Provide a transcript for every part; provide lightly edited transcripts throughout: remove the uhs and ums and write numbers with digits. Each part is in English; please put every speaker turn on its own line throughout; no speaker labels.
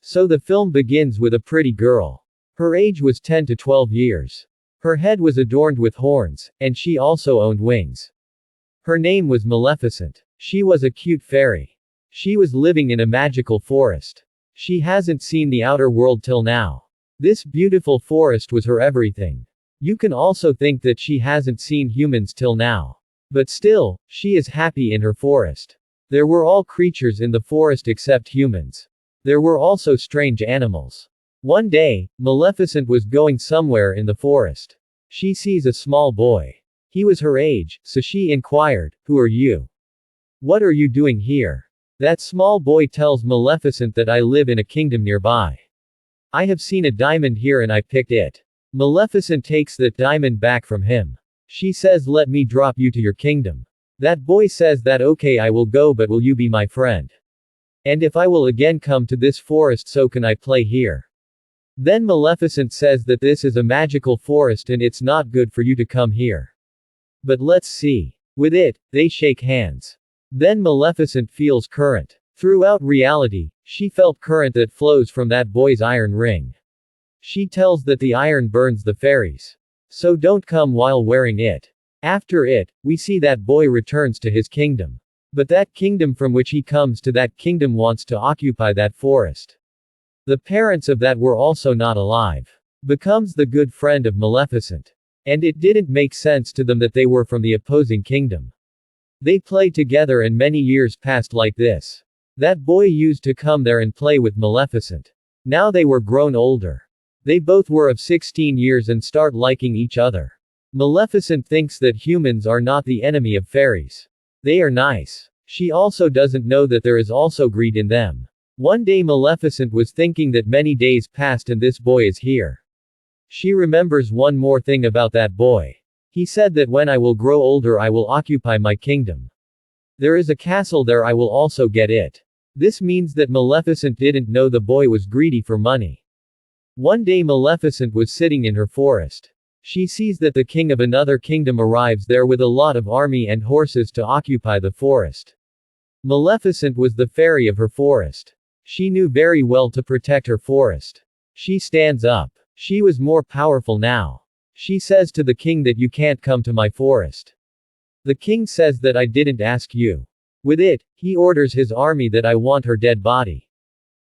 So the film begins with a pretty girl. Her age was 10 to 12 years. Her head was adorned with horns, and she also owned wings. Her name was Maleficent. She was a cute fairy. She was living in a magical forest. She hasn't seen the outer world till now. This beautiful forest was her everything. You can also think that she hasn't seen humans till now. But still, she is happy in her forest. There were all creatures in the forest except humans. There were also strange animals. One day, Maleficent was going somewhere in the forest. She sees a small boy. He was her age, so she inquired, "Who are you? What are you doing here?" That small boy tells Maleficent that I live in a kingdom nearby. I have seen a diamond here and I picked it. Maleficent takes that diamond back from him. She says, "Let me drop you to your kingdom." That boy says that okay, I will go, but will you be my friend? And if I will again come to this forest, so can I play here? Then Maleficent says that this is a magical forest and it's not good for you to come here. But let's see. With it, they shake hands. Then Maleficent feels current. Throughout reality, she felt current that flows from that boy's iron ring. She tells that the iron burns the fairies. So don't come while wearing it. After it, we see that boy returns to his kingdom. But that kingdom from which he comes to, that kingdom wants to occupy that forest. The parents of that were also not alive. Becomes the good friend of Maleficent. And it didn't make sense to them that they were from the opposing kingdom. They played together and many years passed like this. That boy used to come there and play with Maleficent. Now they were grown older. They both were of 16 years and start liking each other. Maleficent thinks that humans are not the enemy of fairies. They are nice. She also doesn't know that there is also greed in them. One day Maleficent was thinking that many days passed and this boy is here. She remembers one more thing about that boy. He said that when I will grow older I will occupy my kingdom. There is a castle there, I will also get it. This means that Maleficent didn't know the boy was greedy for money. One day Maleficent was sitting in her forest. She sees that the king of another kingdom arrives there with a lot of army and horses to occupy the forest. Maleficent was the fairy of her forest. She knew very well to protect her forest. She stands up. She was more powerful now. She says to the king that you can't come to my forest. The king says that I didn't ask you. With it, he orders his army that I want her dead body.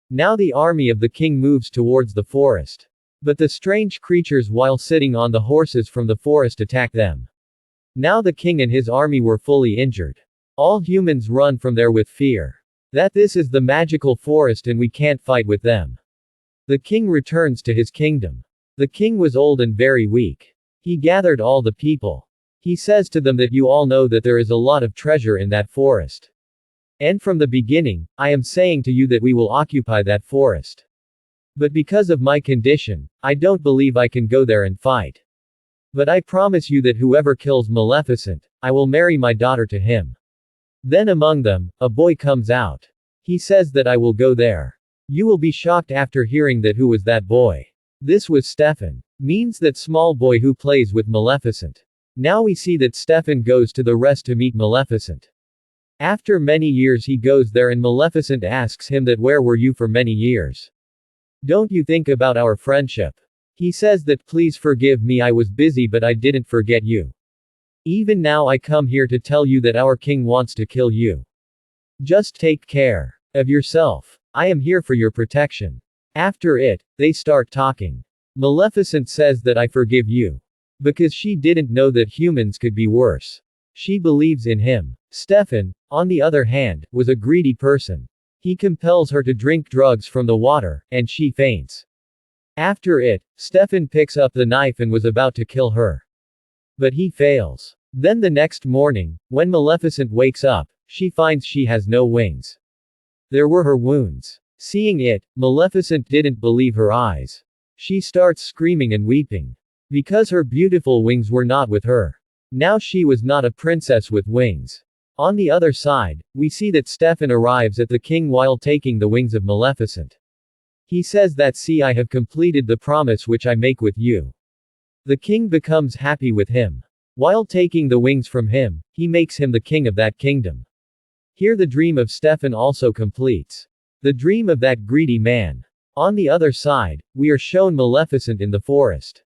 Now the army of the king moves towards the forest. But the strange creatures while sitting on the horses from the forest attack them. Now the king and his army were fully injured. All humans run from there with fear. That this is the magical forest and we can't fight with them. The king returns to his kingdom. The king was old and very weak. He gathered all the people. He says to them that you all know that there is a lot of treasure in that forest. And from the beginning, I am saying to you that we will occupy that forest. But because of my condition, I don't believe I can go there and fight. But I promise you that whoever kills Maleficent, I will marry my daughter to him. Then among them, a boy comes out. He says that I will go there. You will be shocked after hearing that who was that boy. This was Stefan. Means that small boy who plays with Maleficent. Now we see that Stefan goes to the rest to meet Maleficent. After many years he goes there and Maleficent asks him that where were you for many years? Don't you think about our friendship? He says that please forgive me, I was busy but I didn't forget you. Even now I come here to tell you that our king wants to kill you. Just take care of yourself. I am here for your protection. After it, they start talking. Maleficent says that I forgive you. Because she didn't know that humans could be worse. She believes in him. Stefan, on the other hand, was a greedy person. He compels her to drink drugs from the water, and she faints. After it, Stefan picks up the knife and was about to kill her. But he fails. Then the next morning, when Maleficent wakes up, she finds she has no wings. There were her wounds. Seeing it, Maleficent didn't believe her eyes. She starts screaming and weeping. Because her beautiful wings were not with her. Now she was not a princess with wings. On the other side, we see that Stefan arrives at the king while taking the wings of Maleficent. He says that see I have completed the promise which I make with you. The king becomes happy with him. While taking the wings from him, he makes him the king of that kingdom. Here the dream of Stefan also completes. The dream of that greedy man. On the other side, we are shown Maleficent in the forest.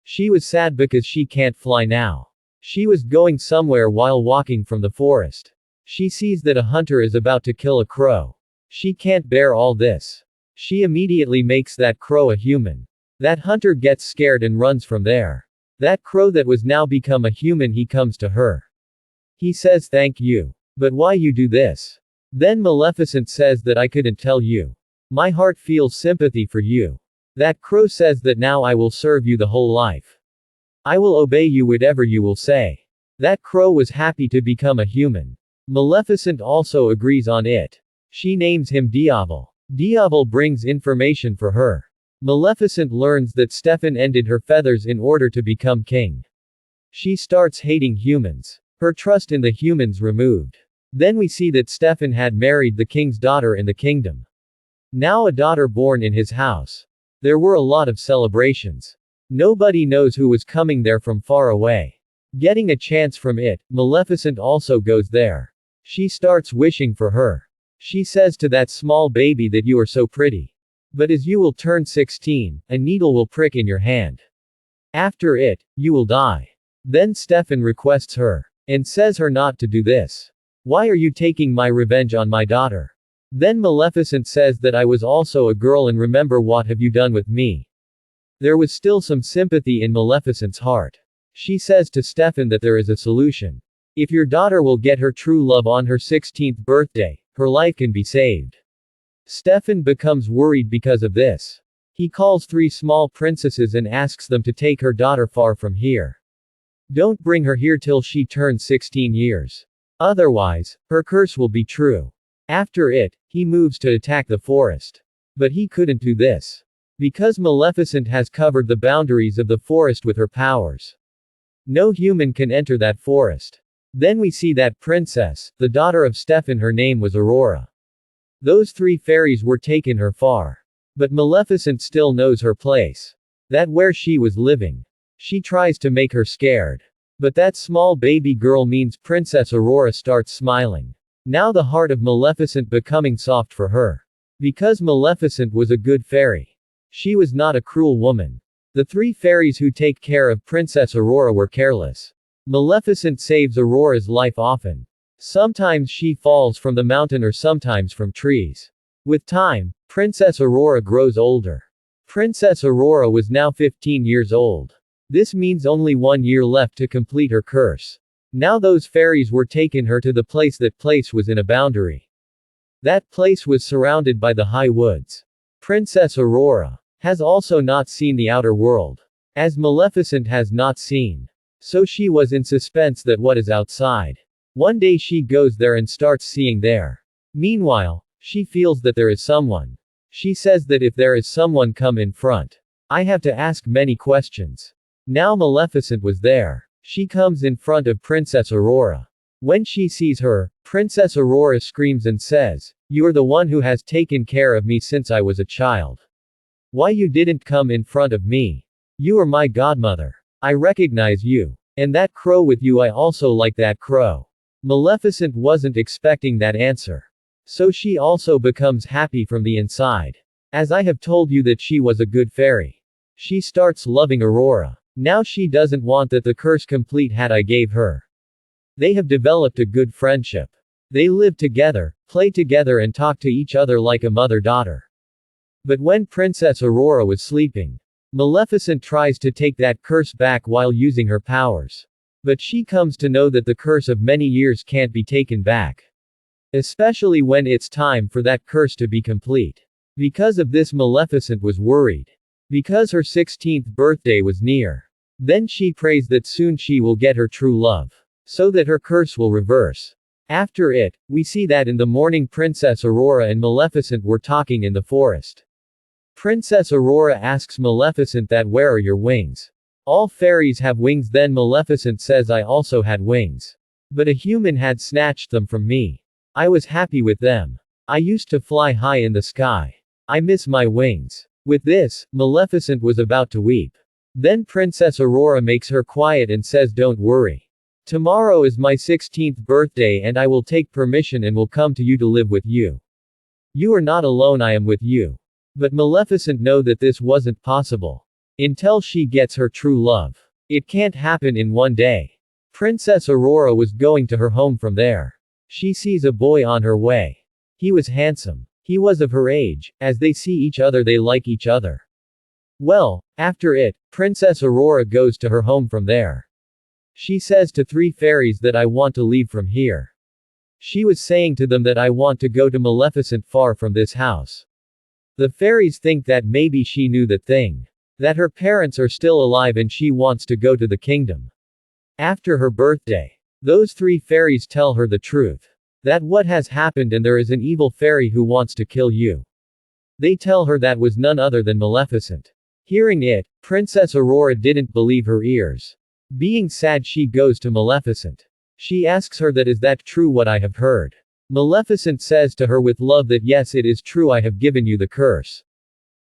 She was sad because she can't fly now. She was going somewhere while walking from the forest. She sees that a hunter is about to kill a crow. She can't bear all this. She immediately makes that crow a human. That hunter gets scared and runs from there. That crow that was now become a human, he comes to her. He says thank you. But why you do this? Then Maleficent says that I couldn't tell you. My heart feels sympathy for you. That crow says that now I will serve you the whole life. I will obey you whatever you will say. That crow was happy to become a human. Maleficent also agrees on it. She names him Diavel. Diavel brings information for her. Maleficent learns that Stefan ended her feathers in order to become king. She starts hating humans. Her trust in the humans removed. Then we see that Stefan had married the king's daughter in the kingdom. Now a daughter born in his house. There were a lot of celebrations. Nobody knows who was coming there from far away. Getting a chance from it, Maleficent also goes there. She starts wishing for her. She says to that small baby that you are so pretty. But as you will turn 16, a needle will prick in your hand. After it, you will die. Then Stefan requests her. And says her not to do this. Why are you taking my revenge on my daughter? Then Maleficent says that I was also a girl and remember what have you done with me. There was still some sympathy in Maleficent's heart. She says to Stefan that there is a solution. If your daughter will get her true love on her 16th birthday, her life can be saved. Stefan becomes worried because of this. He calls 3 small princesses and asks them to take her daughter far from here. Don't bring her here till she turns 16 years. Otherwise, her curse will be true. After it, he moves to attack the forest. But he couldn't do this. Because Maleficent has covered the boundaries of the forest with her powers. No human can enter that forest. Then we see that princess, the daughter of Stefan, her name was Aurora. Those 3 fairies were taken her far. But Maleficent still knows her place. That where she was living. She tries to make her scared. But that small baby girl means Princess Aurora starts smiling. Now the heart of Maleficent becoming soft for her. Because Maleficent was a good fairy. She was not a cruel woman. The 3 fairies who take care of Princess Aurora were careless. Maleficent saves Aurora's life often. Sometimes she falls from the mountain or sometimes from trees. With time, Princess Aurora grows older. Princess Aurora was now 15 years old. This means only 1 year left to complete her curse. Now those fairies were taken her to the place. That place was in a boundary. That place was surrounded by the high woods. Princess Aurora has also not seen the outer world. As Maleficent has not seen. So she was in suspense that what is outside. One day she goes there and starts seeing there. Meanwhile, she feels that there is someone. She says that if there is someone come in front, I have to ask many questions. Now Maleficent was there. She comes in front of Princess Aurora. When she sees her, Princess Aurora screams and says, "You are the one who has taken care of me since I was a child. Why you didn't come in front of me? You are my godmother. I recognize you. And that crow with you, I also like that crow." Maleficent wasn't expecting that answer. So she also becomes happy from the inside. As I have told you that she was a good fairy. She starts loving Aurora. Now she doesn't want that the curse complete had I gave her. They have developed a good friendship. They live together, play together and talk to each other like a mother-daughter. But when Princess Aurora was sleeping, Maleficent tries to take that curse back while using her powers. But she comes to know that the curse of many years can't be taken back. Especially when it's time for that curse to be complete. Because of this Maleficent was worried. Because her 16th birthday was near. Then she prays that soon she will get her true love. So that her curse will reverse. After it, we see that in the morning Princess Aurora and Maleficent were talking in the forest. Princess Aurora asks Maleficent that where are your wings? All fairies have wings. Then Maleficent says I also had wings. But a human had snatched them from me. I was happy with them. I used to fly high in the sky. I miss my wings. With this, Maleficent was about to weep. Then Princess Aurora makes her quiet and says don't worry. Tomorrow is my 16th birthday and I will take permission and will come to you to live with you. You are not alone, I am with you. But Maleficent know that this wasn't possible. Until she gets her true love. It can't happen in one day. Princess Aurora was going to her home from there. She sees a boy on her way. He was handsome. He was of her age. As they see each other, they like each other. Well, after it, Princess Aurora goes to her home from there. She says to 3 fairies that I want to leave from here. She was saying to them that I want to go to Maleficent far from this house. The fairies think that maybe she knew the thing. That her parents are still alive and she wants to go to the kingdom. After her birthday. Those 3 fairies tell her the truth. That what has happened and there is an evil fairy who wants to kill you. They tell her that was none other than Maleficent. Hearing it, Princess Aurora didn't believe her ears. Being sad, she goes to Maleficent. She asks her that is that true what I have heard. Maleficent says to her with love that yes, it is true, I have given you the curse.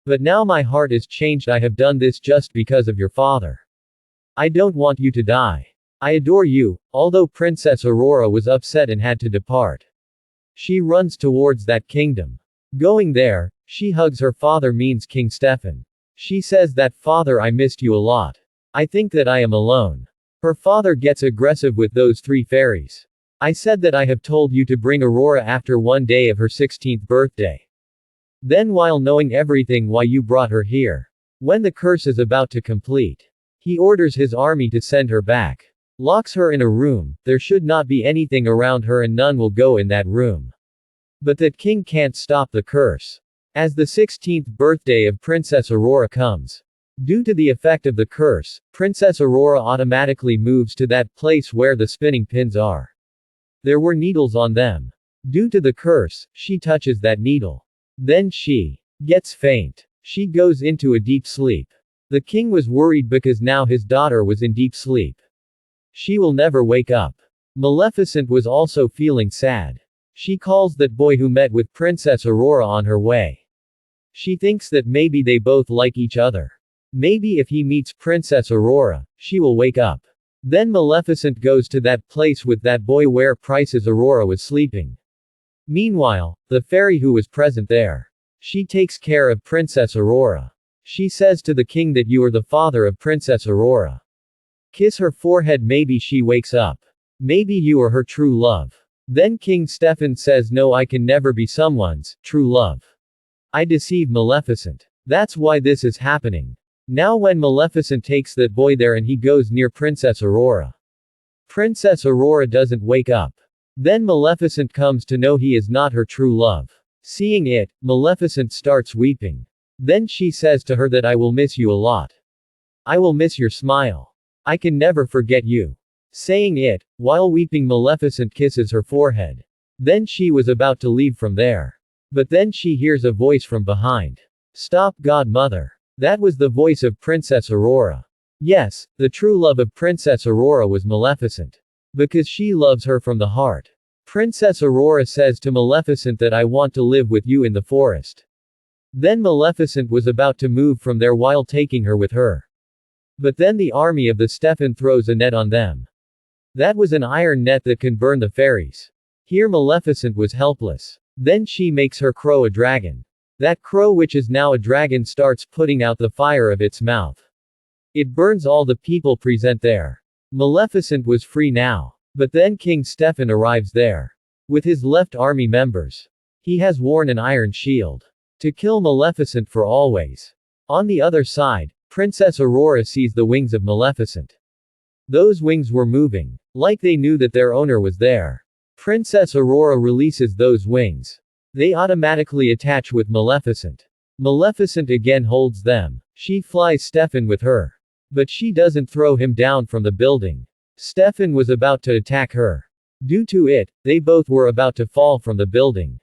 But now my heart is changed, I have done this just because of your father. I don't want you to die. I adore you. Although Princess Aurora was upset and had to depart. She runs towards that kingdom. Going there, she hugs her father, means King Stefan. She says that father, I missed you a lot. I think that I am alone. Her father gets aggressive with those 3 fairies. I said that I have told you to bring Aurora after one day of her 16th birthday. Then while knowing everything why you brought her here. When the curse is about to complete. He orders his army to send her back. Locks her in a room, there should not be anything around her and none will go in that room. But that king can't stop the curse. As the 16th birthday of Princess Aurora comes. Due to the effect of the curse, Princess Aurora automatically moves to that place where the spinning pins are. There were needles on them. Due to the curse, she touches that needle. Then she gets faint. She goes into a deep sleep. The king was worried because now his daughter was in deep sleep. She will never wake up. Maleficent was also feeling sad. She calls that boy who met with Princess Aurora on her way. She thinks that maybe they both like each other. Maybe if he meets Princess Aurora, she will wake up. Then Maleficent goes to that place with that boy where Princess Aurora was sleeping. Meanwhile, the fairy who was present there. She takes care of Princess Aurora. She says to the king that you are the father of Princess Aurora. Kiss her forehead, maybe she wakes up. Maybe you are her true love. Then King Stefan says no, I can never be someone's true love. I deceive Maleficent. That's why this is happening. Now when Maleficent takes that boy there and he goes near Princess Aurora. Princess Aurora doesn't wake up. Then Maleficent comes to know he is not her true love. Seeing it, Maleficent starts weeping. Then she says to her that I will miss you a lot. I will miss your smile. I can never forget you. Saying it, while weeping, Maleficent kisses her forehead. Then she was about to leave from there. But then she hears a voice from behind. Stop, Godmother. That was the voice of Princess Aurora. Yes, the true love of Princess Aurora was Maleficent. Because she loves her from the heart. Princess Aurora says to Maleficent that I want to live with you in the forest. Then Maleficent was about to move from there while taking her with her. But then the army of the Stefan throws a net on them. That was an iron net that can burn the fairies. Here Maleficent was helpless. Then she makes her crow a dragon. That crow, which is now a dragon, starts putting out the fire of its mouth. It burns all the people present there. Maleficent was free now. But then King Stefan arrives there. With his left army members. He has worn an iron shield. To kill Maleficent for always. On the other side, Princess Aurora sees the wings of Maleficent. Those wings were moving. Like they knew that their owner was there. Princess Aurora releases those wings. They automatically attach with Maleficent. Maleficent again holds them. She flies Stefan with her. But she doesn't throw him down from the building. Stefan was about to attack her. Due to it, they both were about to fall from the building.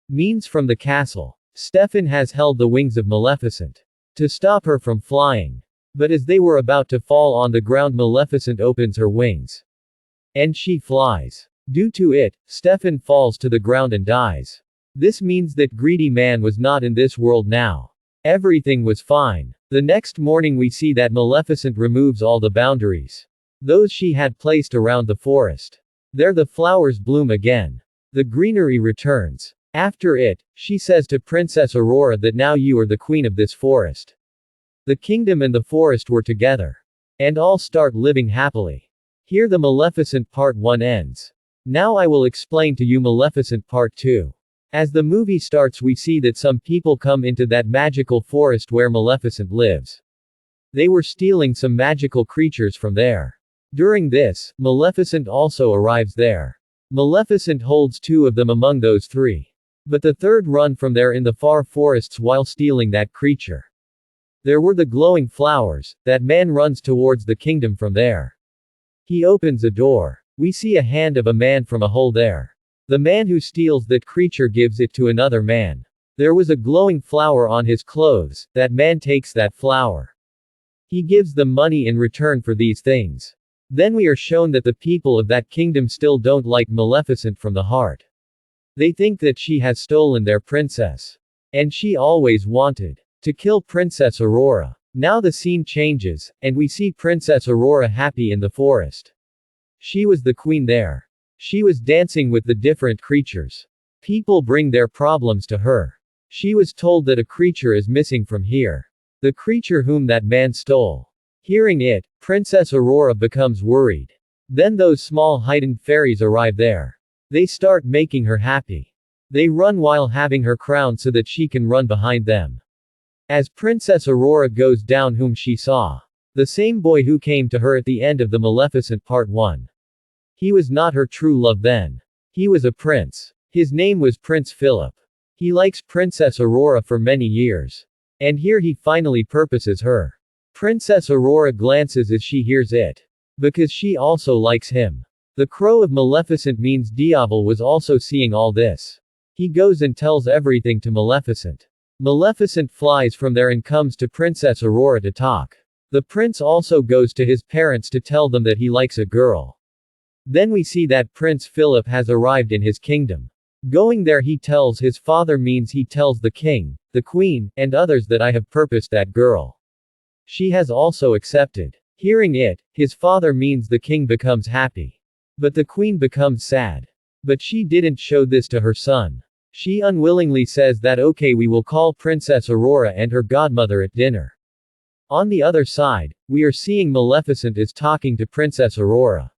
Means from the castle. Stefan has held the wings of Maleficent. To stop her from flying. But as they were about to fall on the ground, Maleficent opens her wings. And she flies. Due to it, Stefan falls to the ground and dies. This means that greedy man was not in this world now. Everything was fine. The next morning we see that Maleficent removes all the boundaries. Those she had placed around the forest. There the flowers bloom again. The greenery returns. After it, she says to Princess Aurora that now you are the queen of this forest. The kingdom and the forest were together. And all start living happily. Here the Maleficent Part 1 ends. Now I will explain to you Maleficent Part 2. As the movie starts, we see that some people come into that magical forest where Maleficent lives. They were stealing some magical creatures from there. During this, Maleficent also arrives there. Maleficent holds 2 of them among those 3. But the third run from there in the far forests while stealing that creature. There were the glowing flowers. That man runs towards the kingdom from there. He opens a door. We see a hand of a man from a hole there. The man who steals that creature gives it to another man. There was a glowing flower on his clothes. That man takes that flower. He gives them money in return for these things. Then we are shown that the people of that kingdom still don't like Maleficent from the heart. They think that she has stolen their princess. And she always wanted to kill Princess Aurora. Now the scene changes, and we see Princess Aurora happy in the forest. She was the queen there. She was dancing with the different creatures. People bring their problems to her. She was told that a creature is missing from here. The creature whom that man stole. Hearing it, Princess Aurora becomes worried. Then those small heightened fairies arrive there. They start making her happy. They run while having her crowned so that she can run behind them. As Princess Aurora goes down, whom she saw. The same boy who came to her at the end of the Maleficent Part 1. He was not her true love then. He was a prince. His name was Prince Philip. He likes Princess Aurora for many years. And here he finally purposes her. Princess Aurora glances as she hears it. Because she also likes him. The crow of Maleficent means Diavel was also seeing all this. He goes and tells everything to Maleficent. Maleficent flies from there and comes to Princess Aurora to talk. The prince also goes to his parents to tell them that he likes a girl. Then we see that Prince Philip has arrived in his kingdom. Going there, he tells his father means he tells the king, the queen, and others that I have purposed that girl. She has also accepted. Hearing it, his father means the king becomes happy. But the queen becomes sad. But she didn't show this to her son. She unwillingly says that okay, we will call Princess Aurora and her godmother at dinner. On the other side, we are seeing Maleficent is talking to Princess Aurora.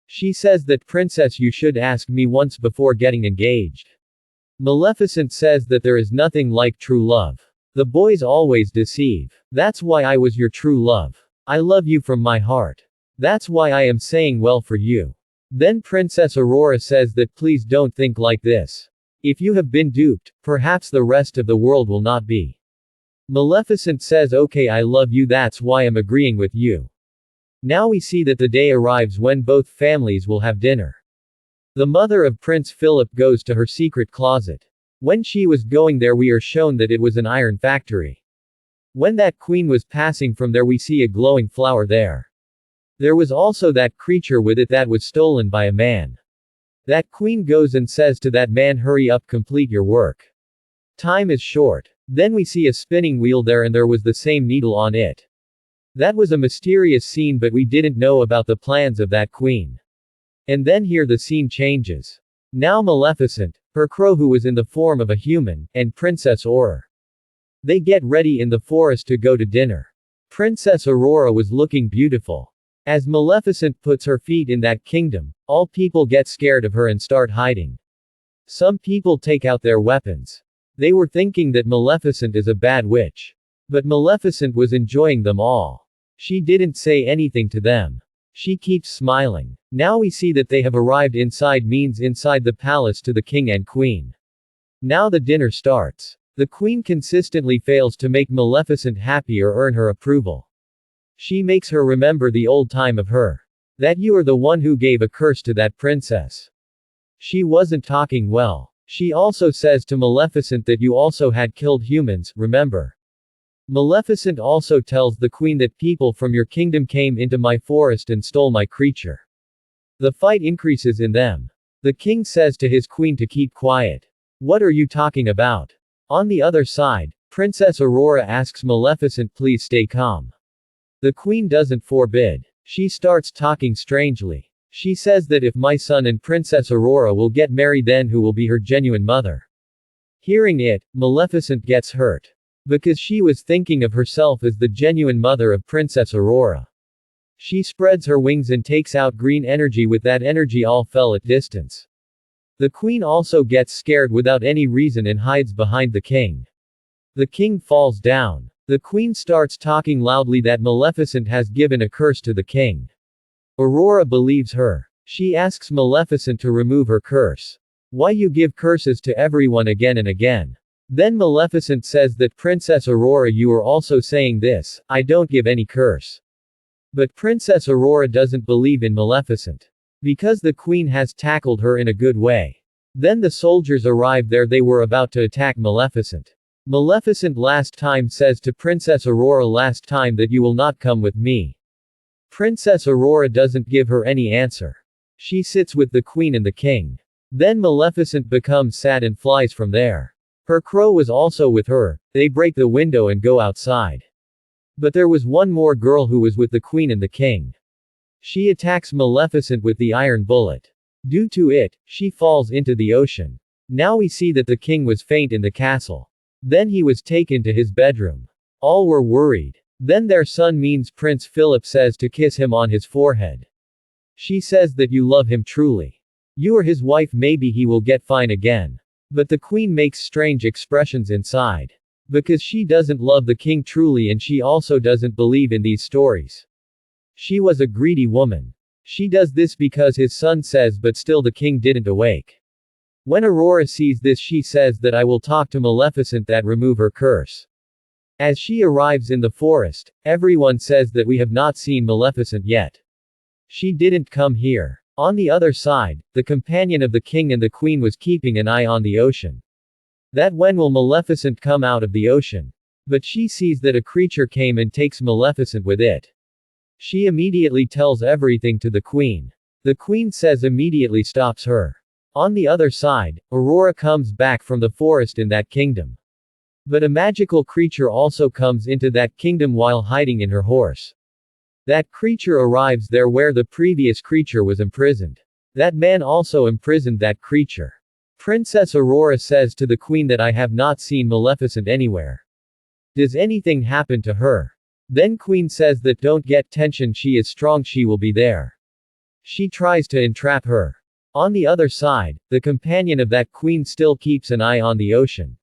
She says that princess, you should ask me once before getting engaged. Maleficent says that there is nothing like true love. The boys always deceive. That's why I was your true love. I love you from my heart. That's why I am saying well for you. Then Princess Aurora says that please don't think like this. If you have been duped, perhaps the rest of the world will not be. Maleficent says okay, I love you, that's why I'm agreeing with you. Now we see that the day arrives when both families will have dinner. The mother of Prince Philip goes to her secret closet. When she was going there, we are shown that it was an iron factory. When that queen was passing from there, we see a glowing flower there. There was also that creature with it that was stolen by a man. That queen goes and says to that man, hurry up, complete your work. Time is short. Then we see a spinning wheel there and there was the same needle on it. That was a mysterious scene, but we didn't know about the plans of that queen. And then here the scene changes. Now Maleficent, her crow who was in the form of a human, and Princess Aurora. They get ready in the forest to go to dinner. Princess Aurora was looking beautiful. As Maleficent puts her feet in that kingdom, all people get scared of her and start hiding. Some people take out their weapons. They were thinking that Maleficent is a bad witch. But Maleficent was enjoying them all. She didn't say anything to them. She keeps smiling. Now we see that they have arrived inside, means inside the palace, to the king and queen. Now the dinner starts. The queen consistently fails to make Maleficent happy or earn her approval. She makes her remember the old time of her. That you are the one who gave a curse to that princess. She wasn't talking well. She also says to Maleficent that you also had killed humans, remember? Maleficent also tells the queen that people from your kingdom came into my forest and stole my creature. The fight increases in them. The king says to his queen to keep quiet. What are you talking about? On the other side, Princess Aurora asks Maleficent, please stay calm. The queen doesn't forbid. She starts talking strangely. She says that if my son and Princess Aurora will get married, then who will be her genuine mother? Hearing it, Maleficent gets hurt. Because she was thinking of herself as the genuine mother of Princess Aurora. She spreads her wings and takes out green energy. With that energy all fell at distance. The queen also gets scared without any reason and hides behind the king. The king falls down. The queen starts talking loudly that Maleficent has given a curse to the king. Aurora believes her. She asks Maleficent to remove her curse. Why you give curses to everyone again and again? Then Maleficent says that Princess Aurora, you are also saying this, I don't give any curse. But Princess Aurora doesn't believe in Maleficent. Because the queen has tackled her in a good way. Then the soldiers arrive there. They were about to attack Maleficent. Maleficent last time says to Princess Aurora last time that you will not come with me. Princess Aurora doesn't give her any answer. She sits with the queen and the king. Then Maleficent becomes sad and flies from there. Her crow was also with her. They break the window and go outside. But there was one more girl who was with the queen and the king. She attacks Maleficent with the iron bullet. Due to it, she falls into the ocean. Now we see that the king was faint in the castle. Then he was taken to his bedroom. All were worried. Then their son means Prince Philip says to kiss him on his forehead. She says that you love him truly. You are his wife, maybe he will get fine again. But the queen makes strange expressions inside. Because she doesn't love the king truly and she also doesn't believe in these stories. She was a greedy woman. She does this because his son says, but still the king didn't awake. When Aurora sees this, she says that I will talk to Maleficent that remove her curse. As she arrives in the forest, everyone says that we have not seen Maleficent yet. She didn't come here. On the other side, the companion of the king and the queen was keeping an eye on the ocean. That when will Maleficent come out of the ocean? But she sees that a creature came and takes Maleficent with it. She immediately tells everything to the queen. The queen says immediately stops her. On the other side, Aurora comes back from the forest in that kingdom. But a magical creature also comes into that kingdom while hiding in her horse. That creature arrives there where the previous creature was imprisoned. That man also imprisoned that creature. Princess Aurora says to the queen that I have not seen Maleficent anywhere. Does anything happen to her? Then queen says that don't get tension, she is strong, she will be there. She tries to entrap her. On the other side, the companion of that queen still keeps an eye on the ocean.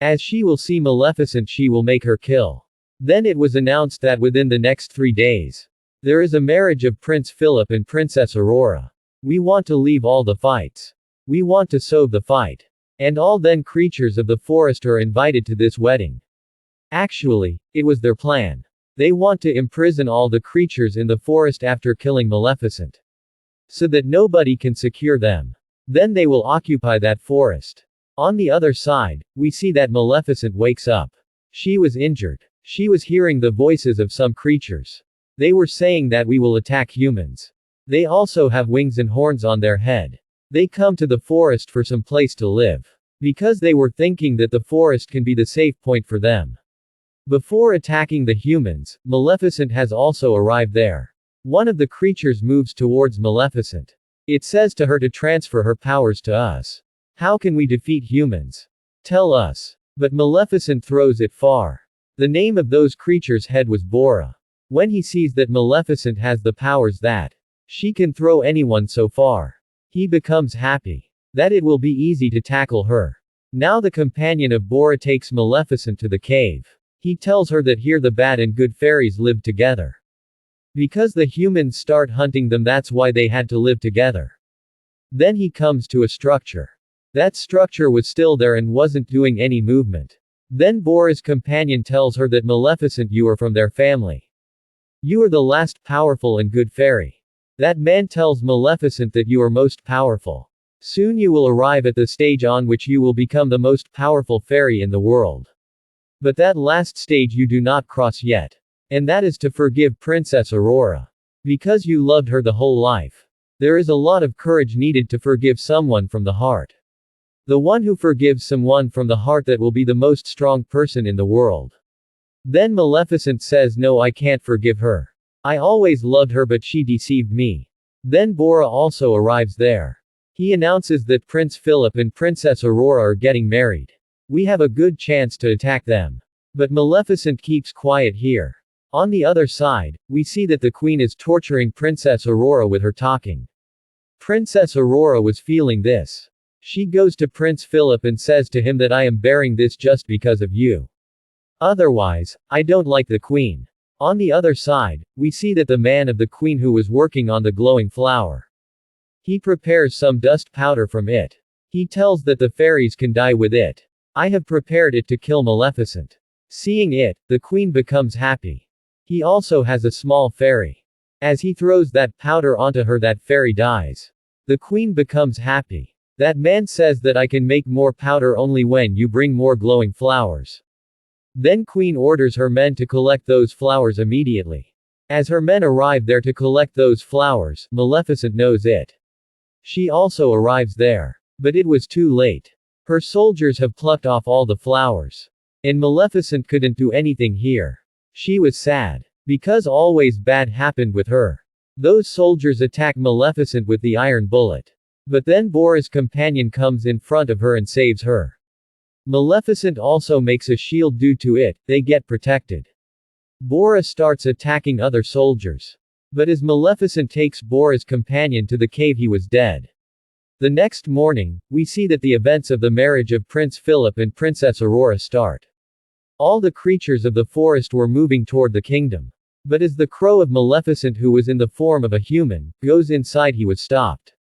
As she will see Maleficent, she will make her kill. Then it was announced that within the next 3 days, there is a marriage of Prince Philip and Princess Aurora. We want to leave all the fights. We want to solve the fight. And all then creatures of the forest are invited to this wedding. Actually, it was their plan. They want to imprison all the creatures in the forest after killing Maleficent. So that nobody can secure them. Then they will occupy that forest. On the other side, we see that Maleficent wakes up. She was injured. She was hearing the voices of some creatures. They were saying that we will attack humans. They also have wings and horns on their head. They come to the forest for some place to live. Because they were thinking that the forest can be the safe point for them. Before attacking the humans, Maleficent has also arrived there. One of the creatures moves towards Maleficent. It says to her to transfer her powers to us. How can we defeat humans? Tell us. But Maleficent throws it far. The name of those creatures' head was Bora. When he sees that Maleficent has the powers that she can throw anyone so far, he becomes happy. That it will be easy to tackle her. Now the companion of Bora takes Maleficent to the cave. He tells her that here the bad and good fairies live together. Because the humans start hunting them, that's why they had to live together. Then he comes to a structure. That structure was still there and wasn't doing any movement. Then Bora's companion tells her that Maleficent, you are from their family. You are the last powerful and good fairy. That man tells Maleficent that you are most powerful. Soon you will arrive at the stage on which you will become the most powerful fairy in the world. But that last stage you do not cross yet. And that is to forgive Princess Aurora. Because you loved her the whole life. There is a lot of courage needed to forgive someone from the heart. The one who forgives someone from the heart, that will be the most strong person in the world. Then Maleficent says, no, I can't forgive her. I always loved her, but she deceived me. Then Bora also arrives there. He announces that Prince Philip and Princess Aurora are getting married. We have a good chance to attack them. But Maleficent keeps quiet here. On the other side, we see that the queen is torturing Princess Aurora with her talking. Princess Aurora was feeling this. She goes to Prince Philip and says to him that I am bearing this just because of you. Otherwise, I don't like the queen. On the other side, we see that the man of the queen who was working on the glowing flower. He prepares some dust powder from it. He tells that the fairies can die with it. I have prepared it to kill Maleficent. Seeing it, the queen becomes happy. He also has a small fairy. As he throws that powder onto her, that fairy dies. The queen becomes happy. That man says that I can make more powder only when you bring more glowing flowers. Then queen orders her men to collect those flowers immediately. As her men arrive there to collect those flowers, Maleficent knows it. She also arrives there. But it was too late. Her soldiers have plucked off all the flowers. And Maleficent couldn't do anything here. She was sad. Because always bad happened with her. Those soldiers attack Maleficent with the iron bullet. But then Bora's companion comes in front of her and saves her. Maleficent also makes a shield due to it, they get protected. Bora starts attacking other soldiers. But as Maleficent takes Bora's companion to the cave, he was dead. The next morning, we see that the events of the marriage of Prince Philip and Princess Aurora start. All the creatures of the forest were moving toward the kingdom. But as the crow of Maleficent, who was in the form of a human, goes inside, he was stopped.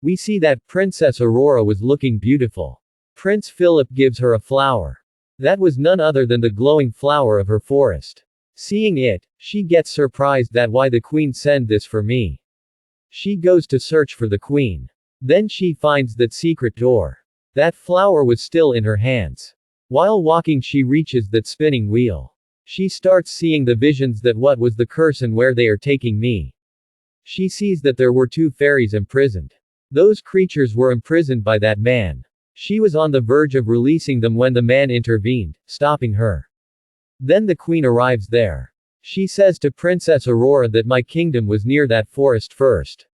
We see that Princess Aurora was looking beautiful. Prince Philip gives her a flower. That was none other than the glowing flower of her forest. Seeing it, she gets surprised that why the queen sent this for me. She goes to search for the queen. Then she finds that secret door. That flower was still in her hands. While walking, she reaches that spinning wheel. She starts seeing the visions that what was the curse and where they are taking me. She sees that there were two fairies imprisoned. Those creatures were imprisoned by that man. She was on the verge of releasing them when the man intervened, stopping her. Then the queen arrives there. She says to Princess Aurora that my kingdom was near that forest first.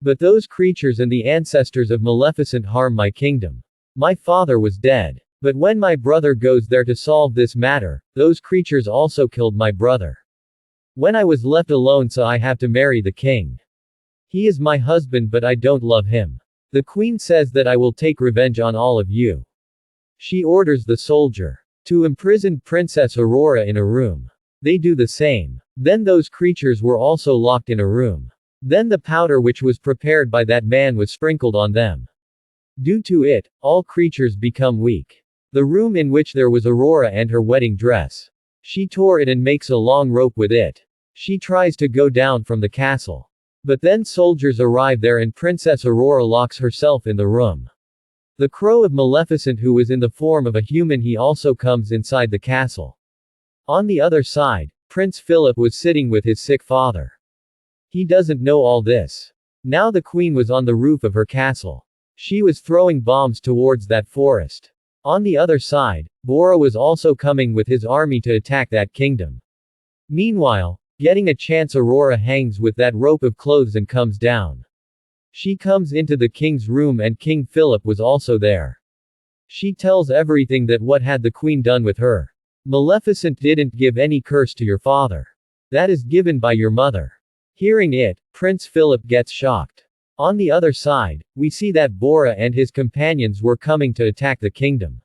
But those creatures and the ancestors of Maleficent harm my kingdom. My father was dead. But when my brother goes there to solve this matter, those creatures also killed my brother. When I was left alone, so I have to marry the king. He is my husband, but I don't love him. The queen says that I will take revenge on all of you. She orders the soldier to imprison Princess Aurora in a room. They do the same. Then those creatures were also locked in a room. Then the powder which was prepared by that man was sprinkled on them. Due to it, all creatures become weak. The room in which there was Aurora and her wedding dress. She tore it and makes a long rope with it. She tries to go down from the castle. But then soldiers arrive there and Princess Aurora locks herself in the room. The crow of Maleficent, who was in the form of a human, he also comes inside the castle. On the other side, Prince Philip was sitting with his sick father. He doesn't know all this. Now the queen was on the roof of her castle. She was throwing bombs towards that forest. On the other side, Bora was also coming with his army to attack that kingdom. Meanwhile, getting a chance, Aurora hangs with that rope of clothes and comes down. She comes into the king's room and King Philip was also there. She tells everything that what had the queen done with her. Maleficent didn't give any curse to your father. That is given by your mother. Hearing it, Prince Philip gets shocked. On the other side, we see that Bora and his companions were coming to attack the kingdom.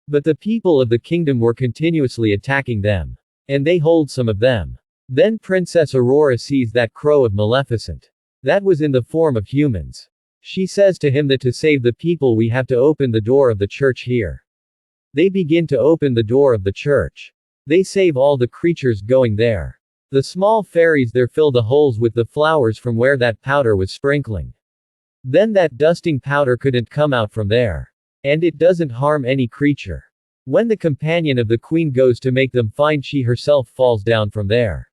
But the people of the kingdom were continuously attacking them. And they hold some of them. Then Princess Aurora sees that crow of Maleficent. That was in the form of humans. She says to him that to save the people we have to open the door of the church here. They begin to open the door of the church. They save all the creatures going there. The small fairies there fill the holes with the flowers from where that powder was sprinkling. Then that dusting powder couldn't come out from there. And it doesn't harm any creature. When the companion of the queen goes to make them find, she herself falls down from there.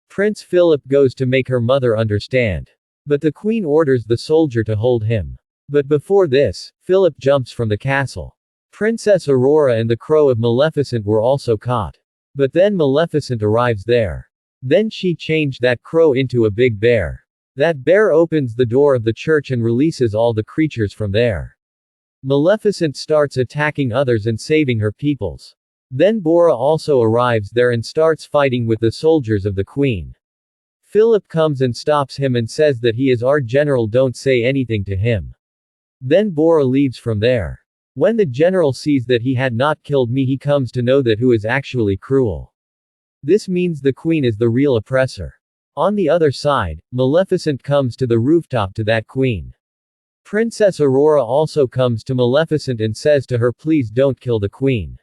Prince Philip goes to make her mother understand. But the queen orders the soldier to hold him. But before this, Philip jumps from the castle. Princess Aurora and the crow of Maleficent were also caught. But then Maleficent arrives there. Then she changed that crow into a big bear. That bear opens the door of the church and releases all the creatures from there. Maleficent starts attacking others and saving her peoples. Then Bora also arrives there and starts fighting with the soldiers of the queen. Philip comes and stops him and says that he is our general, don't say anything to him. Then Bora leaves from there. When the general sees that he had not killed me, he comes to know that who is actually cruel. This means the queen is the real oppressor. On the other side, Maleficent comes to the rooftop to that queen. Princess Aurora also comes to Maleficent and says to her, please don't kill the queen.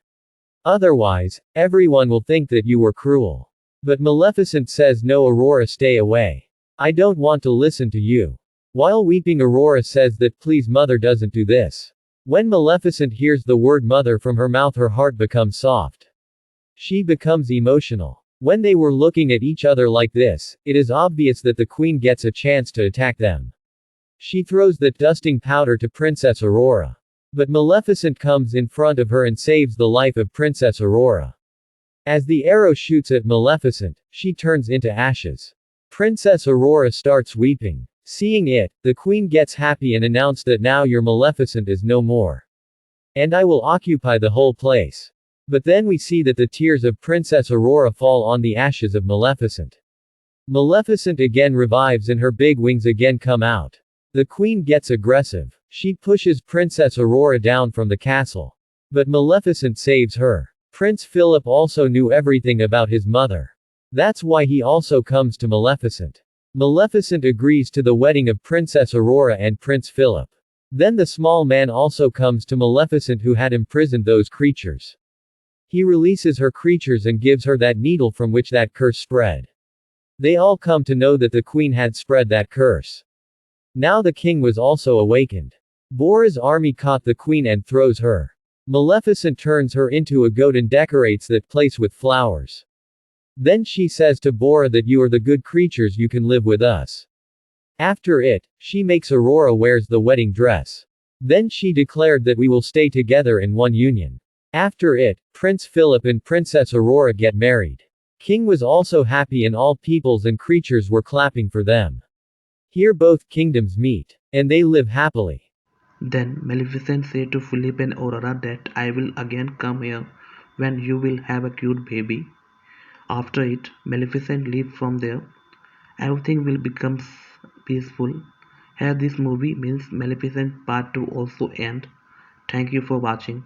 Otherwise, everyone will think that you were cruel. But Maleficent says, no, Aurora, stay away. I don't want to listen to you. While weeping, Aurora says that please mother, doesn't do this. When Maleficent hears the word mother from her mouth, her heart becomes soft. She becomes emotional. When they were looking at each other like this, it is obvious that the queen gets a chance to attack them. She throws that dusting powder to Princess Aurora. But Maleficent comes in front of her and saves the life of Princess Aurora. As the arrow shoots at Maleficent, she turns into ashes. Princess Aurora starts weeping. Seeing it, the queen gets happy and announced that now your Maleficent is no more. And I will occupy the whole place. But then we see that the tears of Princess Aurora fall on the ashes of Maleficent. Maleficent again revives and her big wings again come out. The queen gets aggressive. She pushes Princess Aurora down from the castle. But Maleficent saves her. Prince Philip also knew everything about his mother. That's why he also comes to Maleficent. Maleficent agrees to the wedding of Princess Aurora and Prince Philip. Then the small man also comes to Maleficent, who had imprisoned those creatures. He releases her creatures and gives her that needle from which that curse spread. They all come to know that the queen had spread that curse. Now the king was also awakened. Bora's army caught the queen and throws her. Maleficent turns her into a goat and decorates that place with flowers. Then she says to Bora that you are the good creatures, you can live with us. After it, she makes Aurora wears the wedding dress. Then she declared that we will stay together in one union. After it, Prince Philip and Princess Aurora get married. King was also happy and all peoples and creatures were clapping for them. Here both kingdoms meet. And they live happily.
Then Maleficent said to Philip and Aurora that I will again come here when you will have a cute baby. After it, Maleficent leaves from there. Everything will become peaceful. Here this movie means Maleficent Part 2 also end. Thank you for watching.